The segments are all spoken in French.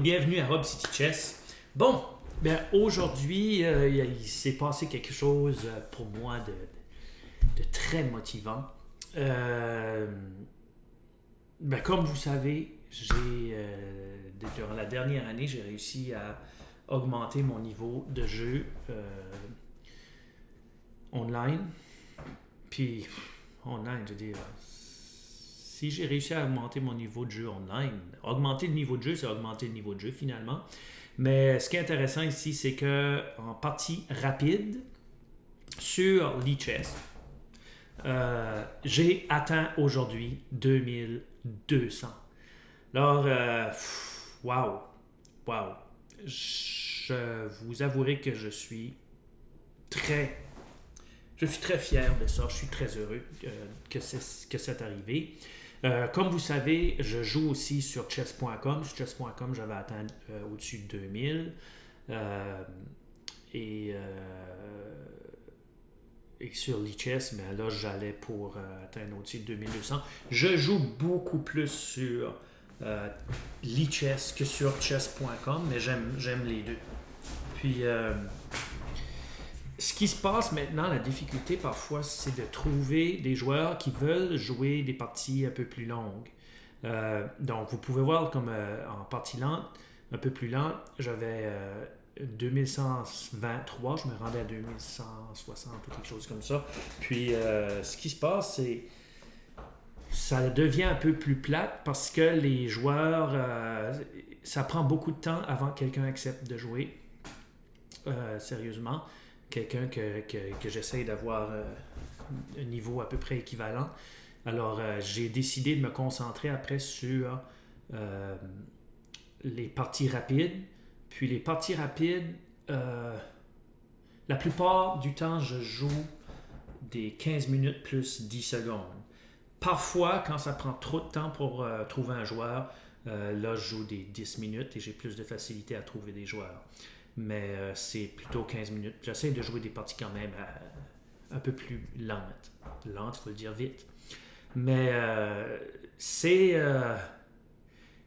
bienvenue à Rob City Chess. Bon, aujourd'hui, il s'est passé quelque chose pour moi de très motivant. Comme vous savez, durant la dernière année, j'ai réussi à augmenter mon niveau de jeu online. Puis, online, je veux dire, si j'ai réussi à augmenter mon niveau de jeu online, augmenter le niveau de jeu, c'est augmenter le niveau de jeu finalement. Mais ce qui est intéressant ici, c'est que en partie rapide, sur lichess, j'ai atteint aujourd'hui 2200. Alors, wow. Je vous avouerai que je suis très fier de ça. Je suis très heureux que c'est arrivé. Comme vous savez, je joue aussi sur chess.com. Sur chess.com, j'avais atteint au-dessus de 2000. Et sur lichess, mais là, j'allais pour atteindre au-dessus de 2200. Je joue beaucoup plus sur lichess que sur chess.com, mais j'aime les deux. Puis, ce qui se passe maintenant, la difficulté parfois, c'est de trouver des joueurs qui veulent jouer des parties un peu plus longues. Donc, vous pouvez voir comme en partie lente, un peu plus lente, j'avais 2123, je me rendais à 2160 ou quelque chose comme ça. Puis, ce qui se passe, c'est ça devient un peu plus plate parce que les joueurs, ça prend beaucoup de temps avant que quelqu'un accepte de jouer. Sérieusement. Quelqu'un que j'essaye d'avoir un niveau à peu près équivalent. Alors, j'ai décidé de me concentrer après sur les parties rapides. Puis les parties rapides, la plupart du temps, je joue des 15 minutes plus 10 secondes. Parfois, quand ça prend trop de temps pour trouver un joueur, là, je joue des 10 minutes et j'ai plus de facilité à trouver des joueurs. Mais c'est plutôt 15 minutes. J'essaie de jouer des parties quand même un peu plus lentes. Lentes, il faut le dire vite. Mais c'est...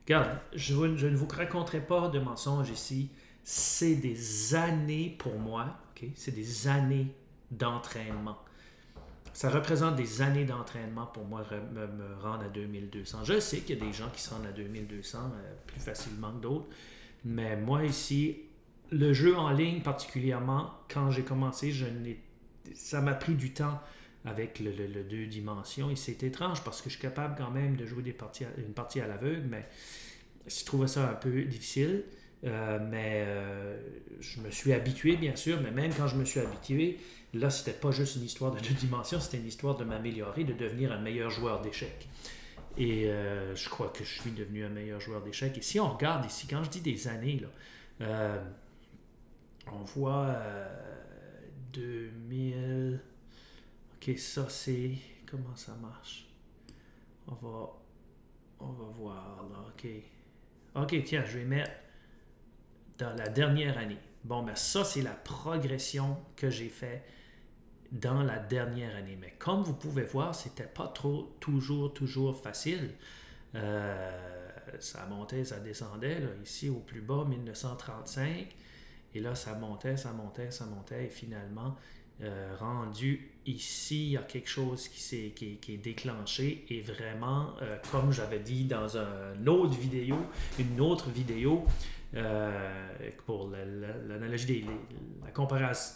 regarde, je ne vous raconterai pas de mensonges ici. C'est des années pour moi. Okay? C'est des années d'entraînement. Ça représente des années d'entraînement pour moi me rendre à 2200. Je sais qu'il y a des gens qui se rendent à 2200 plus facilement que d'autres. Mais moi ici... Le jeu en ligne, particulièrement, quand j'ai commencé, ça m'a pris du temps avec le 2 dimensions. Et c'est étrange parce que je suis capable quand même de jouer une partie à l'aveugle, mais je trouvais ça un peu difficile. Mais je me suis habitué, bien sûr, mais même quand je me suis habitué, là, c'était pas juste une histoire de 2 dimensions, c'était une histoire de m'améliorer, de devenir un meilleur joueur d'échecs. Et je crois que je suis devenu un meilleur joueur d'échecs. Et si on regarde ici, quand je dis des années, là, on voit 2000. Ok, ça c'est. Comment ça marche? On va voir là. Ok, tiens, je vais mettre dans la dernière année. Bon, ben ça c'est la progression que j'ai fait dans la dernière année. Mais comme vous pouvez voir, c'était pas toujours facile. Ça montait, ça descendait. Là, ici au plus bas, 1935. Et là, ça montait. Et finalement, rendu ici, il y a quelque chose qui est déclenché. Et vraiment, comme j'avais dit dans une autre vidéo, pour l'analogie, la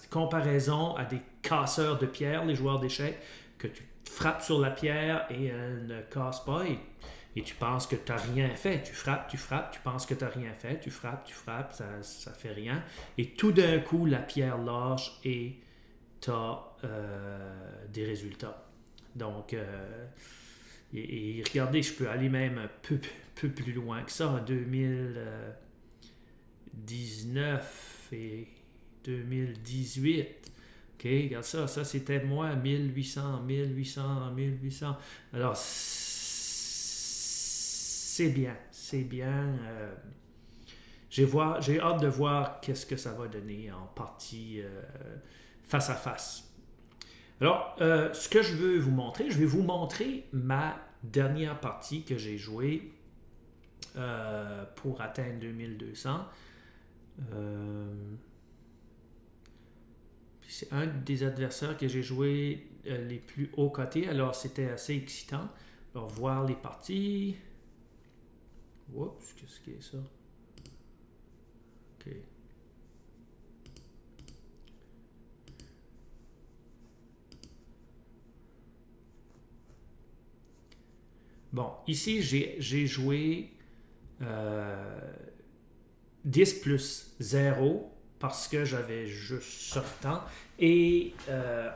comparaison à des casseurs de pierre, les joueurs d'échecs, que tu frappes sur la pierre et elle ne casse pas. Et tu penses que tu n'as rien fait. Tu frappes, tu penses que tu n'as rien fait. Tu frappes, ça ne fait rien. Et tout d'un coup, la pierre lâche et tu as des résultats. Donc, et regardez, je peux aller même un peu plus loin que ça. En 2019 et 2018. OK, regarde ça. Ça, c'était moi, 1800. Alors, c'est bien. J'ai hâte de voir qu'est-ce que ça va donner en partie face à face. Alors, ce que je vais vous montrer ma dernière partie que j'ai jouée pour atteindre 2200. C'est un des adversaires que j'ai joué les plus hauts cotés, alors c'était assez excitant. Alors, voir les parties. Oups, qu'est-ce qui est ça? Ok. Bon, ici, j'ai joué 10 plus 0 parce que j'avais juste ça de temps. Et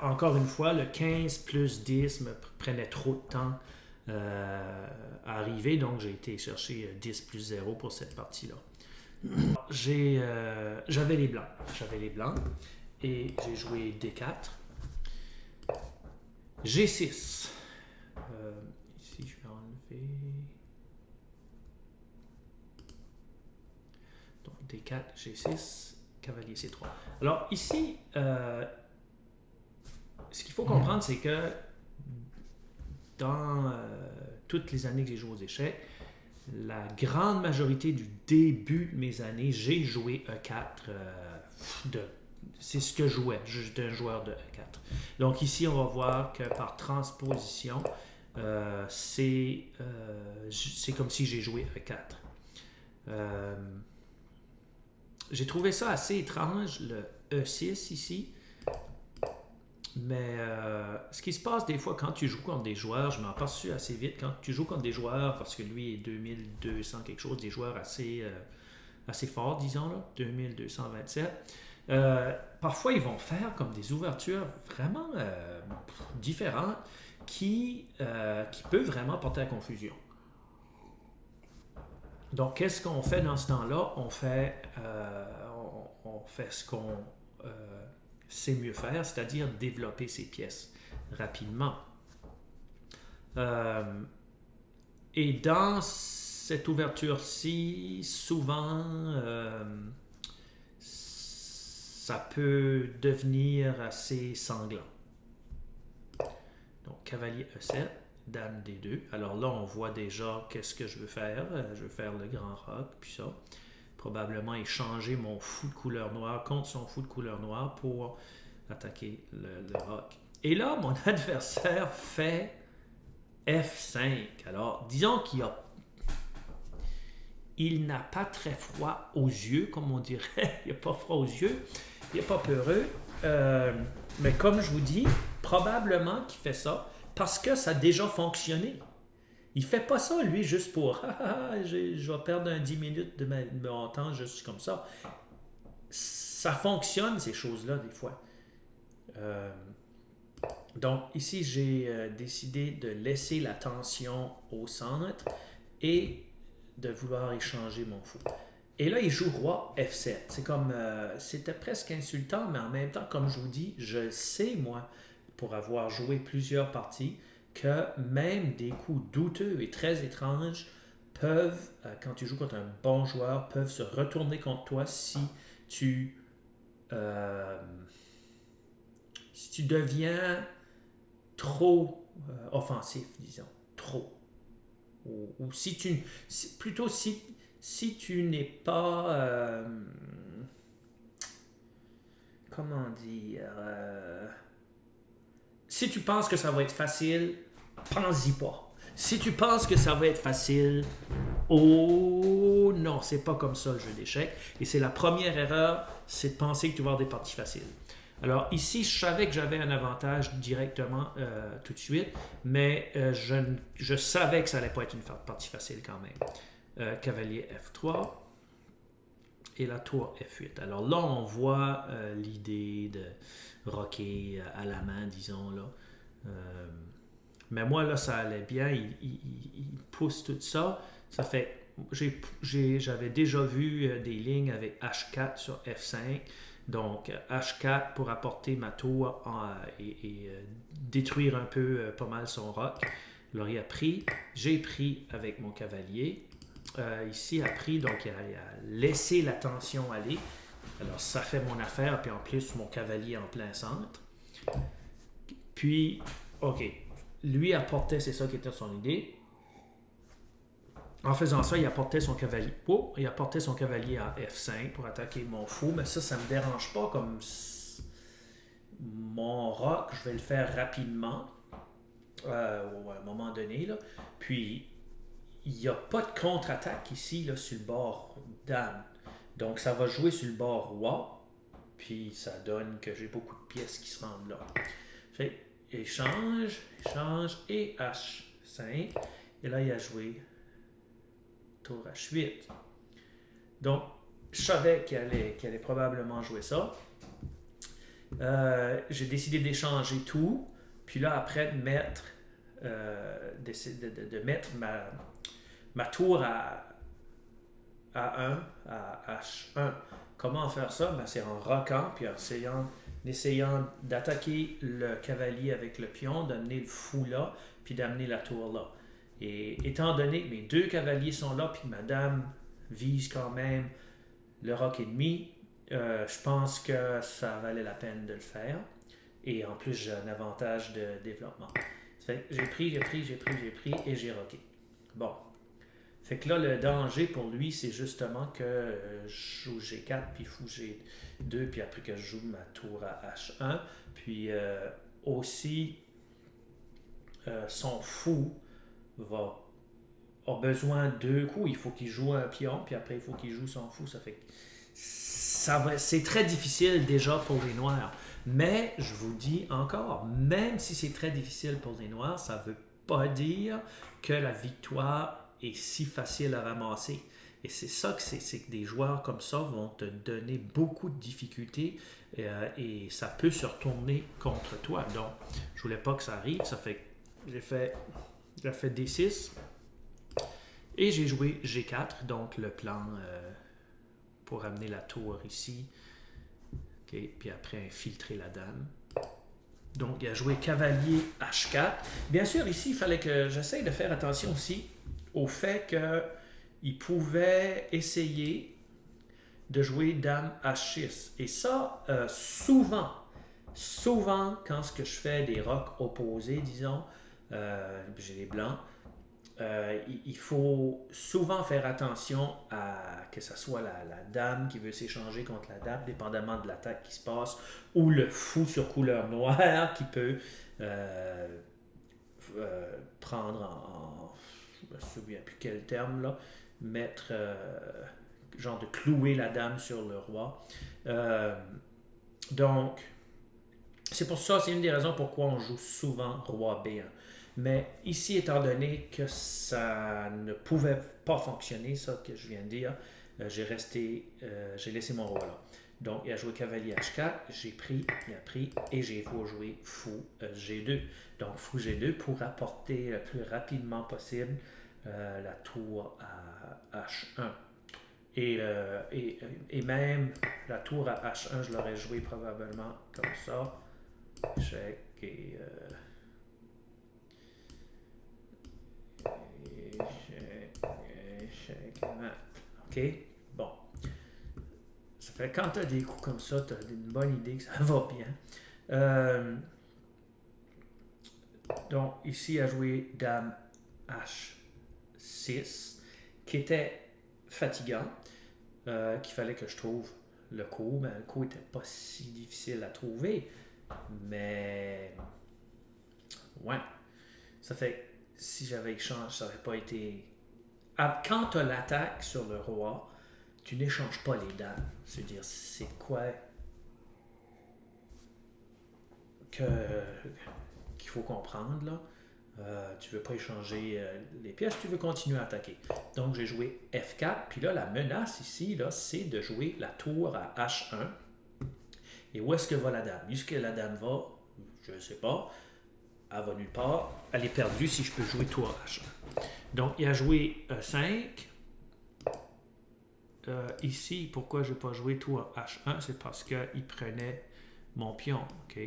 encore une fois, le 15 plus 10 me prenait trop de temps à arriver, donc j'ai été chercher 10 plus 0 pour cette partie-là. J'avais les blancs. J'avais les blancs et j'ai joué D4. G6. Ici, je vais enlever. Donc D4, G6, cavalier C3. Alors ici, ce qu'il faut comprendre, c'est que dans toutes les années que j'ai joué aux échecs, la grande majorité du début de mes années, j'ai joué E4. C'est ce que je jouais. J'étais un joueur de E4. Donc ici, on va voir que par transposition, c'est comme si j'ai joué E4. J'ai trouvé ça assez étrange, le E6 ici. Mais ce qui se passe des fois quand tu joues contre des joueurs, je m'en aperçu assez vite, quand tu joues contre des joueurs, parce que lui est 2200 quelque chose, des joueurs assez forts, disons, là, 2227, parfois ils vont faire comme des ouvertures vraiment différentes qui peuvent vraiment porter à confusion. Donc, qu'est-ce qu'on fait dans ce temps-là? On fait ce qu'on sait mieux faire, c'est-à-dire développer ses pièces rapidement. Et dans cette ouverture-ci, souvent, ça peut devenir assez sanglant. Donc, cavalier E7. Dame D2. Alors là, on voit déjà qu'est-ce que je veux faire. Je veux faire le grand roc, puis ça. Probablement échanger mon fou de couleur noire contre son fou de couleur noire pour attaquer le roc. Et là, mon adversaire fait F5. Alors, disons il n'a pas très froid aux yeux, comme on dirait. Il n'a pas froid aux yeux. Il n'est pas peureux. Mais comme je vous dis, probablement qu'il fait ça parce que ça a déjà fonctionné. Il ne fait pas ça, lui, juste pour je vais perdre 10 minutes de mon temps juste comme ça. Ça fonctionne, ces choses-là, des fois. Donc, ici, j'ai décidé de laisser la tension au centre et de vouloir échanger mon fou. Et là, il joue roi F7. C'est comme, c'était presque insultant, mais en même temps, comme je vous dis, je sais, moi, pour avoir joué plusieurs parties, que même des coups douteux et très étranges peuvent, quand tu joues contre un bon joueur, peuvent se retourner contre toi si tu deviens trop offensif, disons, trop. Ou si tu... plutôt si tu n'es pas... comment dire... si tu penses que ça va être facile, pense-y pas. Si tu penses que ça va être facile, oh non, c'est pas comme ça le jeu d'échecs. Et c'est la première erreur, c'est de penser que tu vas avoir des parties faciles. Alors ici, je savais que j'avais un avantage directement tout de suite, mais je savais que ça allait pas être une partie facile quand même. Cavalier F3 et la tour F8. Alors là, on voit l'idée de rocker à la main, disons là. Mais moi, là, ça allait bien. Il pousse tout ça. Ça fait... J'avais déjà vu des lignes avec H4 sur F5. Donc, H4 pour apporter ma tour et détruire un peu pas mal son roc. Alors, il a pris. J'ai pris avec mon cavalier. Ici, il a pris, donc il a laissé la tension aller. Alors, ça fait mon affaire. Puis en plus, mon cavalier en plein centre. Puis, OK. Lui apportait, c'est ça qui était son idée. En faisant ça, il apportait son cavalier. Oh, il apportait son cavalier à F5 pour attaquer mon fou, mais ça me dérange pas comme mon roc, je vais le faire rapidement à un moment donné. Là. Puis, il n'y a pas de contre-attaque ici là, sur le bord dame. Donc, ça va jouer sur le bord roi. Puis, ça donne que j'ai beaucoup de pièces qui se rendent là. Fait échange et H5. Et là, il a joué tour H8. Donc, je savais qu'il allait probablement jouer ça. J'ai décidé d'échanger tout. Puis là, après, de mettre, de mettre ma tour à 1, à H1. Comment faire ça? Ben, c'est en roquant, puis en essayant d'attaquer le cavalier avec le pion, d'amener le fou là, puis d'amener la tour là. Et étant donné que mes deux cavaliers sont là, puis ma dame vise quand même le roc ennemi, je pense que ça valait la peine de le faire. Et en plus, j'ai un avantage de développement. Fait que j'ai pris et j'ai rocké. Bon. Fait que là, le danger pour lui, c'est justement que je joue G4, puis fou G2, puis après que je joue ma tour à H1. Puis aussi, son fou a besoin de 2 coups. Il faut qu'il joue un pion, puis après, il faut qu'il joue son fou. Ça fait que c'est très difficile déjà pour les Noirs. Mais, je vous dis encore, même si c'est très difficile pour les Noirs, ça ne veut pas dire que la victoire est si facile à ramasser. Et c'est ça que c'est que des joueurs comme ça vont te donner beaucoup de difficultés et ça peut se retourner contre toi. Donc, je voulais pas que ça arrive. Ça fait que j'ai fait D6 et j'ai joué G4, donc le plan pour amener la tour ici. Okay. Puis après, infiltrer la dame. Donc, il a joué cavalier H4. Bien sûr, ici, il fallait que j'essaye de faire attention aussi au fait qu'il pouvait essayer de jouer dame H6. Et ça, souvent, quand ce que je fais des rocs opposés, disons, j'ai les blancs, il faut souvent faire attention à que ce soit la dame qui veut s'échanger contre la dame, dépendamment de l'attaque qui se passe, ou le fou sur couleur noire qui peut prendre je ne me souviens plus quel terme là, mettre genre de clouer la dame sur le roi. Donc, c'est pour ça, c'est une des raisons pourquoi on joue souvent roi B1. Mais ici, étant donné que ça ne pouvait pas fonctionner, ça que je viens de dire, j'ai laissé mon roi là. Donc, il a joué cavalier H4, il a pris, et j'ai joué fou G2. Donc, fou G2 pour apporter le plus rapidement possible la tour à H1. Et même la tour à H1, je l'aurais joué probablement comme ça. Check et... OK? Bon. Ça fait quand tu as des coups comme ça, tu as une bonne idée que ça va bien. Donc, ici, il a joué dame H6, qui était fatigant, qu'il fallait que je trouve le coup. Mais le coup n'était pas si difficile à trouver. Mais, ouais. Ça fait si j'avais échangé, ça n'aurait pas été... Quand tu as l'attaque sur le roi, tu n'échanges pas les dames. C'est-à-dire, c'est quoi qu'il faut comprendre, là. Tu ne veux pas échanger les pièces, tu veux continuer à attaquer. Donc, j'ai joué F4, puis là, la menace ici, là, c'est de jouer la tour à H1. Et où est-ce que va la dame? Est-ce que la dame va? Je ne sais pas. Elle va nulle part. Elle est perdue si je peux jouer tour H1. Donc, il a joué E5. Ici, pourquoi je n'ai pas joué tour H1? C'est parce qu'il prenait mon pion. OK?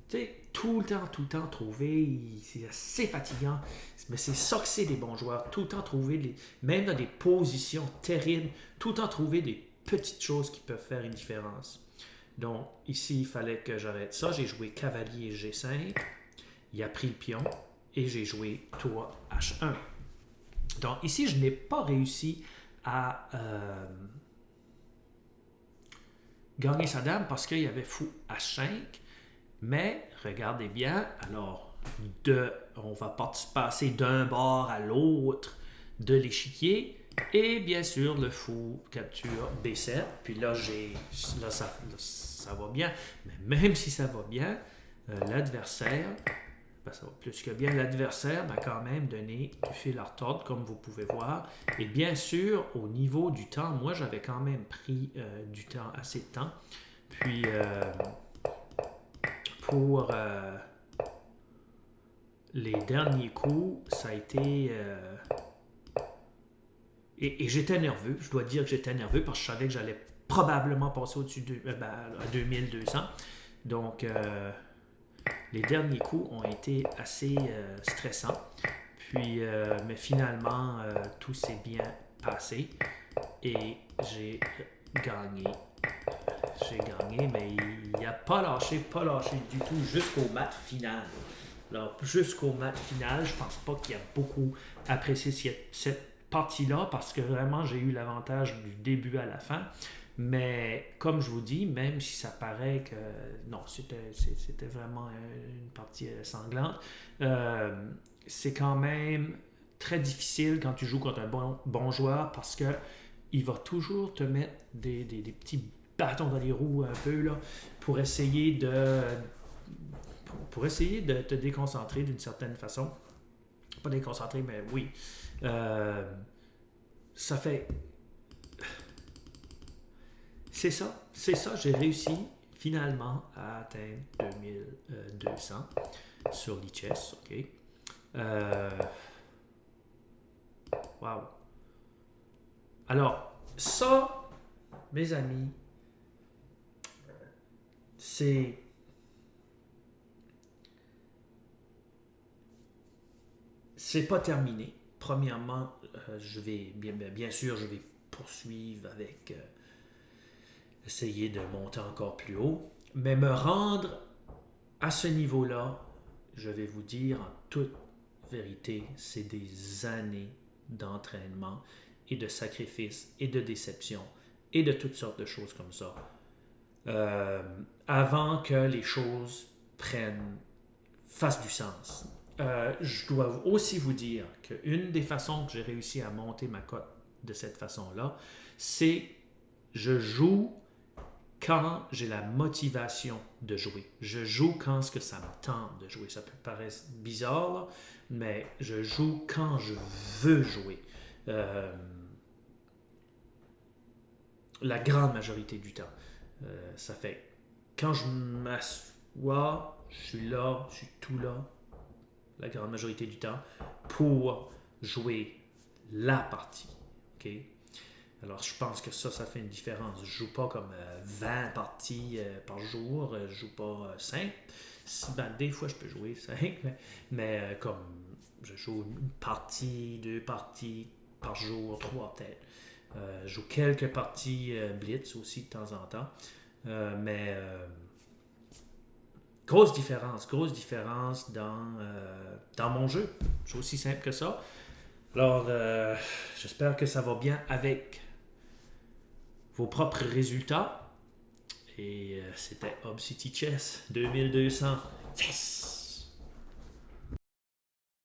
Tu sais, tout le temps trouver, c'est assez fatigant. Mais c'est ça que c'est des bons joueurs. Tout le temps trouver, même dans des positions terribles, tout le temps trouver des petites choses qui peuvent faire une différence. Donc, ici, il fallait que j'arrête ça. J'ai joué cavalier G5. Il a pris le pion. Et j'ai joué tour H1. Donc ici, je n'ai pas réussi à gagner sa dame parce qu'il y avait fou H5. Mais regardez bien, alors on va passer d'un bord à l'autre de l'échiquier. Et bien sûr, le fou capture B7. Puis là, ça va bien. Mais même si ça va bien, l'adversaire, ça va plus que bien, l'adversaire m'a quand même donné du fil à retordre, comme vous pouvez voir. Et bien sûr, au niveau du temps, moi, j'avais quand même pris assez de temps. Puis, pour les derniers coups, ça a été... Et j'étais nerveux, je dois dire que j'étais nerveux parce que je savais que j'allais probablement passer au-dessus à 2200. Donc, les derniers coups ont été assez stressants. Puis, mais finalement, tout s'est bien passé et j'ai gagné. Mais il n'a pas lâché du tout jusqu'au match final. Alors, jusqu'au match final, je pense pas qu'il y a beaucoup apprécié cette partie-là parce que vraiment, j'ai eu l'avantage du début à la fin. Mais comme je vous dis, même si ça paraît que non, c'était vraiment une partie sanglante, c'est quand même très difficile quand tu joues contre un bon joueur parce que il va toujours te mettre des petits bâtons dans les roues un peu là, pour essayer de te déconcentrer d'une certaine façon. Pas déconcentrer, mais oui. Ça fait... C'est ça, j'ai réussi finalement à atteindre 2200 sur l'e-chess, ok. Wow. Alors, ça, mes amis, c'est pas terminé. Premièrement, je vais bien sûr, je vais poursuivre avec essayer de monter encore plus haut, mais me rendre à ce niveau-là, je vais vous dire en toute vérité, c'est des années d'entraînement et de sacrifice et de déception et de toutes sortes de choses comme ça. Avant que les choses fassent du sens. Je dois aussi vous dire qu'une des façons que j'ai réussi à monter ma cote de cette façon-là, c'est je joue quand j'ai la motivation de jouer. Je joue quand ce que ça me tente de jouer. Ça peut paraître bizarre, là, mais je joue quand je veux jouer. La grande majorité du temps. Ça fait quand je m'assois, je suis tout là, la grande majorité du temps, pour jouer la partie. OK? Alors, je pense que ça fait une différence. Je ne joue pas comme 20 parties par jour. Je ne joue pas 5. Des fois, je peux jouer 5. Mais comme je joue une partie, 2 parties par jour, 3 peut-être. Je joue quelques parties blitz aussi de temps en temps. Mais grosse différence dans mon jeu. C'est aussi simple que ça. Alors, j'espère que ça va bien avec vos propres résultats. Et c'était Hub City Chess 2200. Yes!